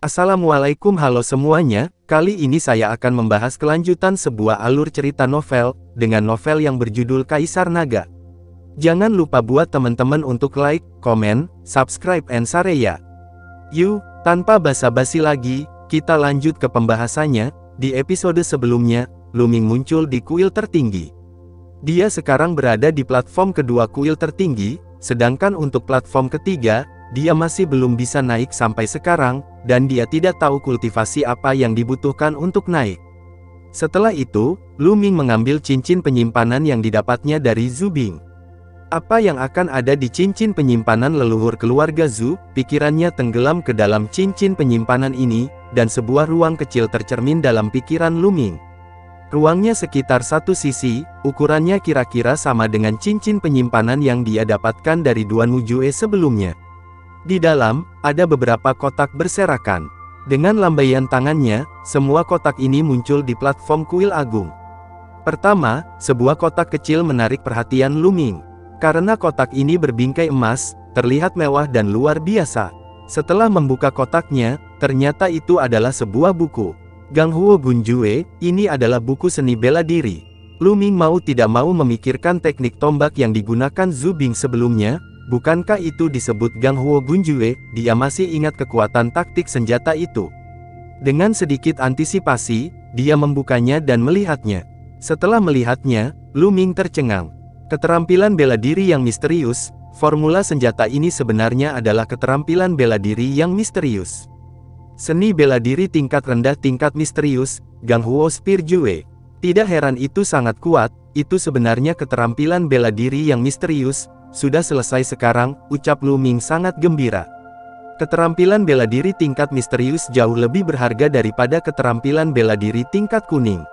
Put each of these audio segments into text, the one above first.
Assalamualaikum, halo semuanya. Kali ini saya akan membahas kelanjutan sebuah alur cerita novel, dengan novel yang berjudul Kaisar Naga. Jangan lupa buat teman-teman untuk like, komen, subscribe, and share ya. Yuk, tanpa basa-basi lagi, kita lanjut ke pembahasannya. Di episode sebelumnya, Lu Ming muncul di kuil tertinggi. Dia sekarang berada di platform kedua kuil tertinggi, sedangkan untuk platform ketiga, dia masih belum bisa naik sampai sekarang, dan dia tidak tahu kultivasi apa yang dibutuhkan untuk naik. Setelah itu, Lu Ming mengambil cincin penyimpanan yang didapatnya dari Zhu Bing. Apa yang akan ada di cincin penyimpanan leluhur keluarga Zhu? Pikirannya tenggelam ke dalam cincin penyimpanan ini, dan sebuah ruang kecil tercermin dalam pikiran Lu Ming. Ruangnya sekitar satu sisi, ukurannya kira-kira sama dengan cincin penyimpanan yang dia dapatkan dari Duan Wujue sebelumnya. Di dalam, ada beberapa kotak berserakan. Dengan lambaian tangannya, semua kotak ini muncul di platform kuil agung. Pertama, sebuah kotak kecil menarik perhatian Lu Ming. Karena kotak ini berbingkai emas, terlihat mewah dan luar biasa. Setelah membuka kotaknya, ternyata itu adalah sebuah buku. Gang Huo Gunjue, ini adalah buku seni bela diri. Lu Ming mau tidak mau memikirkan teknik tombak yang digunakan Zhu Bing sebelumnya. Bukankah itu disebut Gang Huo Gunjue? Dia masih ingat kekuatan taktik senjata itu. Dengan sedikit antisipasi, dia membukanya dan melihatnya. Setelah melihatnya, Lu Ming tercengang. Keterampilan bela diri yang misterius. Formula senjata ini sebenarnya adalah keterampilan bela diri yang misterius. Seni bela diri tingkat rendah tingkat misterius, Gang Huo Spear Jue. Tidak heran itu sangat kuat, itu sebenarnya keterampilan bela diri yang misterius. Sudah selesai sekarang, ucap Lu Ming sangat gembira. Keterampilan bela diri tingkat misterius jauh lebih berharga daripada keterampilan bela diri tingkat kuning.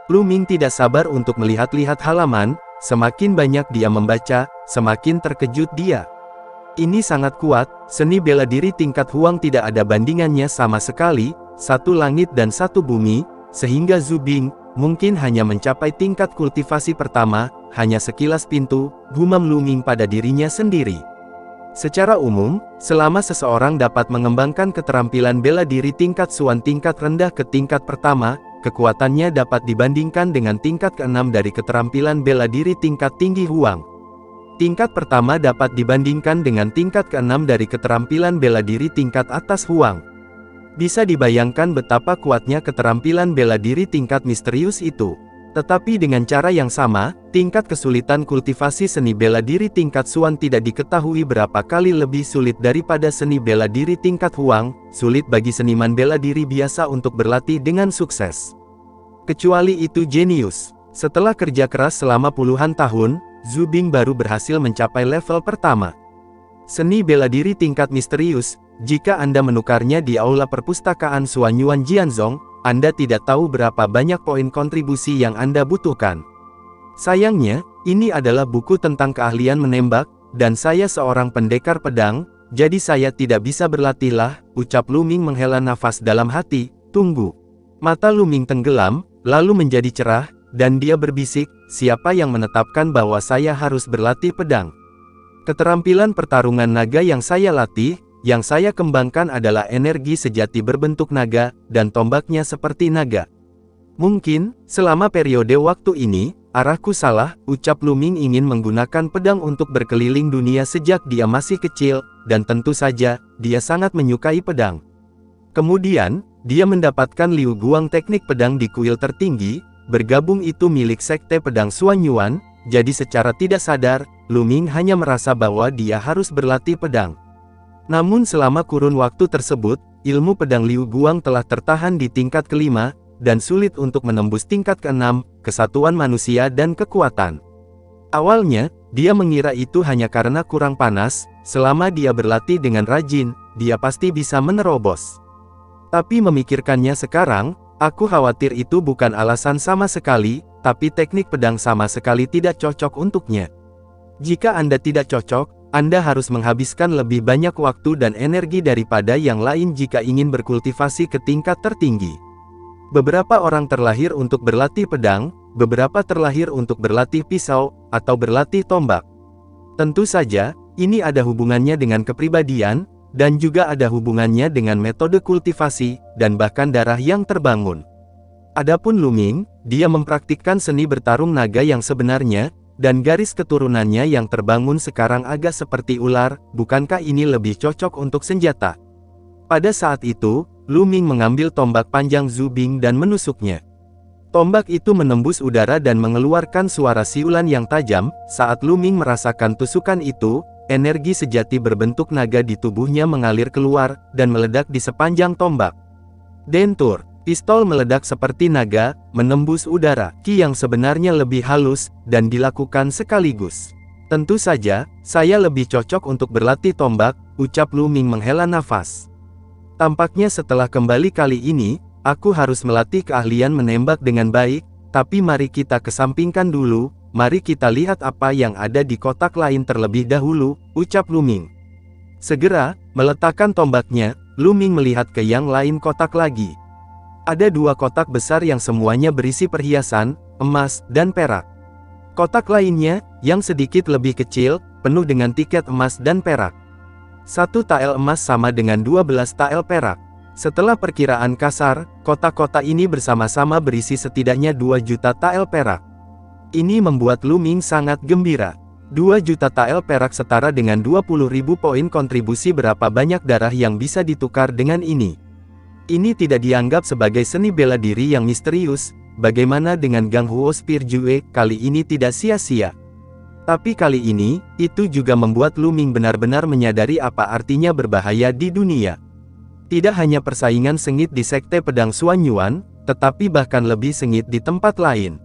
Lu Ming tidak sabar untuk melihat-lihat halaman, semakin banyak dia membaca, semakin terkejut dia. Ini sangat kuat, seni bela diri tingkat Huang tidak ada bandingannya sama sekali, satu langit dan satu bumi, sehingga Zhu Bing mungkin hanya mencapai tingkat kultivasi pertama, hanya sekilas pintu, gumam Lu Ming pada dirinya sendiri. Secara umum, selama seseorang dapat mengembangkan keterampilan bela diri tingkat Suan tingkat rendah ke tingkat pertama, kekuatannya dapat dibandingkan dengan tingkat ke-6 dari keterampilan bela diri tingkat tinggi Huang. Tingkat pertama dapat dibandingkan dengan tingkat ke-6 dari keterampilan bela diri tingkat atas Huang. Bisa dibayangkan betapa kuatnya keterampilan bela diri tingkat misterius itu. Tetapi dengan cara yang sama, tingkat kesulitan kultivasi seni bela diri tingkat Suan tidak diketahui berapa kali lebih sulit daripada seni bela diri tingkat Huang, sulit bagi seniman bela diri biasa untuk berlatih dengan sukses. Kecuali itu jenius. Setelah kerja keras selama puluhan tahun, Zhu Bing baru berhasil mencapai level pertama. Seni bela diri tingkat misterius, jika Anda menukarnya di aula perpustakaan Suanyuan Jianzong, Anda tidak tahu berapa banyak poin kontribusi yang Anda butuhkan. Sayangnya, ini adalah buku tentang keahlian menembak, dan saya seorang pendekar pedang, jadi saya tidak bisa berlatihlah, ucap Lu Ming menghela nafas dalam hati. Tunggu. Mata Lu Ming tenggelam, lalu menjadi cerah, dan dia berbisik, siapa yang menetapkan bahwa saya harus berlatih pedang? Keterampilan pertarungan naga yang saya latih, yang saya kembangkan adalah energi sejati berbentuk naga, dan tombaknya seperti naga. Mungkin, selama periode waktu ini, arahku salah, ucap Lu Ming ingin menggunakan pedang untuk berkeliling dunia sejak dia masih kecil, dan tentu saja, dia sangat menyukai pedang. Kemudian, dia mendapatkan Liu Guang teknik pedang di kuil tertinggi, bergabung itu milik sekte pedang Suanyuan, jadi secara tidak sadar, Lu Ming hanya merasa bahwa dia harus berlatih pedang. Namun selama kurun waktu tersebut, ilmu pedang Liu Guang telah tertahan di tingkat kelima, dan sulit untuk menembus tingkat ke-6, kesatuan manusia dan kekuatan. Awalnya, dia mengira itu hanya karena kurang panas, selama dia berlatih dengan rajin, dia pasti bisa menerobos. Tapi memikirkannya sekarang, aku khawatir itu bukan alasan sama sekali, tapi teknik pedang sama sekali tidak cocok untuknya. Jika Anda tidak cocok, Anda harus menghabiskan lebih banyak waktu dan energi daripada yang lain jika ingin berkultivasi ke tingkat tertinggi. Beberapa orang terlahir untuk berlatih pedang, beberapa terlahir untuk berlatih pisau, atau berlatih tombak. Tentu saja, ini ada hubungannya dengan kepribadian, dan juga ada hubungannya dengan metode kultivasi, dan bahkan darah yang terbangun. Adapun Lu Ming, dia mempraktikkan seni bertarung naga yang sebenarnya, dan garis keturunannya yang terbangun sekarang agak seperti ular. Bukankah ini lebih cocok untuk senjata? Pada saat itu, Lu Ming mengambil tombak panjang Zhu Bing dan menusuknya. Tombak itu menembus udara dan mengeluarkan suara siulan yang tajam. Saat Lu Ming merasakan tusukan itu, energi sejati berbentuk naga di tubuhnya mengalir keluar, dan meledak di sepanjang tombak. Dentur, pistol meledak seperti naga, menembus udara. Ki yang sebenarnya lebih halus, dan dilakukan sekaligus. Tentu saja, saya lebih cocok untuk berlatih tombak, ucap Lu Ming menghela nafas. Tampaknya setelah kembali kali ini, aku harus melatih keahlian menembak dengan baik, tapi mari kita kesampingkan dulu, mari kita lihat apa yang ada di kotak lain terlebih dahulu, ucap Lu Ming. Segera, meletakkan tombaknya, Lu Ming melihat ke yang lain kotak lagi. Ada 2 kotak besar yang semuanya berisi perhiasan, emas, dan perak. Kotak lainnya, yang sedikit lebih kecil, penuh dengan tiket emas dan perak. 1 tael emas sama dengan 12 tael perak. Setelah perkiraan kasar, kotak-kotak ini bersama-sama berisi setidaknya 2 juta tael perak. Ini membuat Lu Ming sangat gembira. 2 juta tael perak setara dengan 20.000 poin kontribusi. Berapa banyak darah yang bisa ditukar dengan ini? Ini tidak dianggap sebagai seni bela diri yang misterius. Bagaimana dengan Gang Huo Spear Jue? Kali ini tidak sia-sia. Tapi kali ini, itu juga membuat Lu Ming benar-benar menyadari apa artinya berbahaya di dunia. Tidak hanya persaingan sengit di Sekte Pedang Xuan Yuan, tetapi bahkan lebih sengit di tempat lain.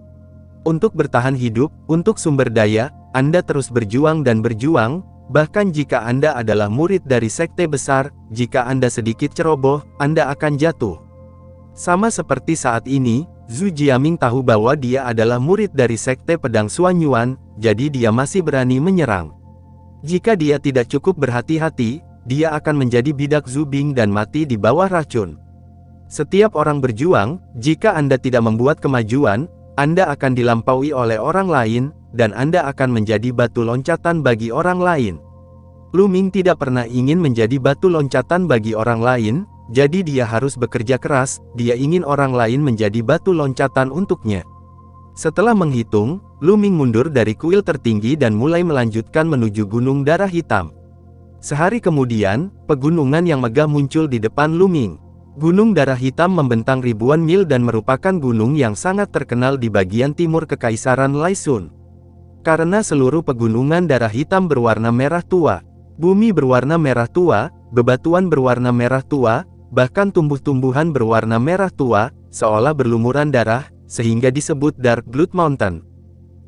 Untuk bertahan hidup, untuk sumber daya, Anda terus berjuang dan berjuang, bahkan jika Anda adalah murid dari sekte besar, jika Anda sedikit ceroboh, Anda akan jatuh. Sama seperti saat ini, Zhu Jiaming tahu bahwa dia adalah murid dari Sekte Pedang Xuan Yuan, jadi dia masih berani menyerang. Jika dia tidak cukup berhati-hati, dia akan menjadi bidak Zhu Bing dan mati di bawah racun. Setiap orang berjuang, jika Anda tidak membuat kemajuan, Anda akan dilampaui oleh orang lain, dan Anda akan menjadi batu loncatan bagi orang lain. Lu Ming tidak pernah ingin menjadi batu loncatan bagi orang lain, jadi dia harus bekerja keras. Dia ingin orang lain menjadi batu loncatan untuknya. Setelah menghitung, Lu Ming mundur dari kuil tertinggi dan mulai melanjutkan menuju Gunung Darah Hitam. Sehari kemudian, pegunungan yang megah muncul di depan Lu Ming. Gunung Darah Hitam membentang ribuan mil dan merupakan gunung yang sangat terkenal di bagian timur Kekaisaran Laisun. Karena seluruh pegunungan darah hitam berwarna merah tua, bumi berwarna merah tua, bebatuan berwarna merah tua, bahkan tumbuh-tumbuhan berwarna merah tua, seolah berlumuran darah, sehingga disebut Dark Blood Mountain.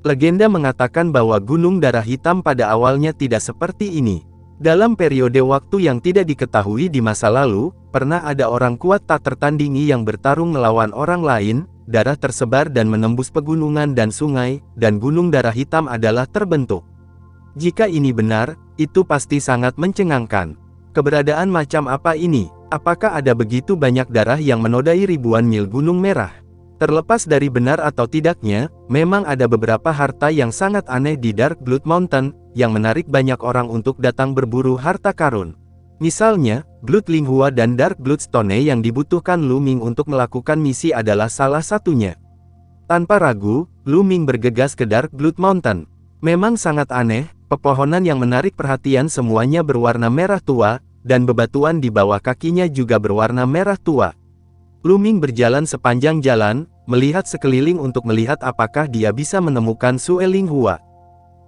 Legenda mengatakan bahwa Gunung Darah Hitam pada awalnya tidak seperti ini. Dalam periode waktu yang tidak diketahui di masa lalu, pernah ada orang kuat tak tertandingi yang bertarung melawan orang lain, darah tersebar dan menembus pegunungan dan sungai, dan Gunung Darah Hitam adalah terbentuk. Jika ini benar, itu pasti sangat mencengangkan. Keberadaan macam apa ini? Apakah ada begitu banyak darah yang menodai ribuan mil gunung merah? Terlepas dari benar atau tidaknya, memang ada beberapa harta yang sangat aneh di Dark Blood Mountain, yang menarik banyak orang untuk datang berburu harta karun. Misalnya, Blood Linghua dan Dark Blood Stone yang dibutuhkan Lu Ming untuk melakukan misi adalah salah satunya. Tanpa ragu, Lu Ming bergegas ke Dark Blood Mountain. Memang sangat aneh, pepohonan yang menarik perhatian semuanya berwarna merah tua, dan bebatuan di bawah kakinya juga berwarna merah tua. Lu Ming berjalan sepanjang jalan, melihat sekeliling untuk melihat apakah dia bisa menemukan Sue Linghua.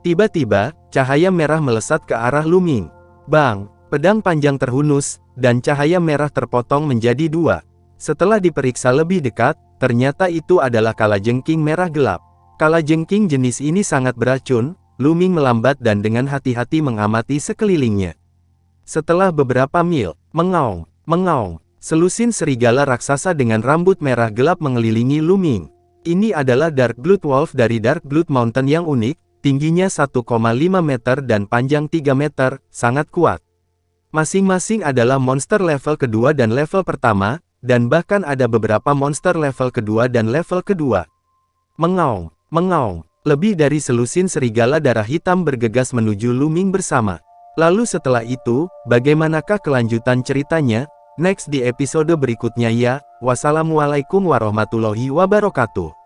Tiba-tiba, cahaya merah melesat ke arah Lu Ming. Bang! Pedang panjang terhunus, dan cahaya merah terpotong menjadi 2. Setelah diperiksa lebih dekat, ternyata itu adalah kalajengking merah gelap. Kalajengking jenis ini sangat beracun. Lu Ming melambat dan dengan hati-hati mengamati sekelilingnya. Setelah beberapa mil, mengaung, selusin serigala raksasa dengan rambut merah gelap mengelilingi Lu Ming. Ini adalah Dark Blood Wolf dari Dark Blood Mountain yang unik, tingginya 1,5 meter dan panjang 3 meter, sangat kuat. Masing-masing adalah monster level kedua dan level pertama, dan bahkan ada beberapa monster level kedua dan level kedua. Mengaung, lebih dari selusin serigala darah hitam bergegas menuju Lu Ming bersama. Lalu setelah itu, bagaimanakah kelanjutan ceritanya? Next di episode berikutnya ya. Wassalamualaikum warahmatullahi wabarakatuh.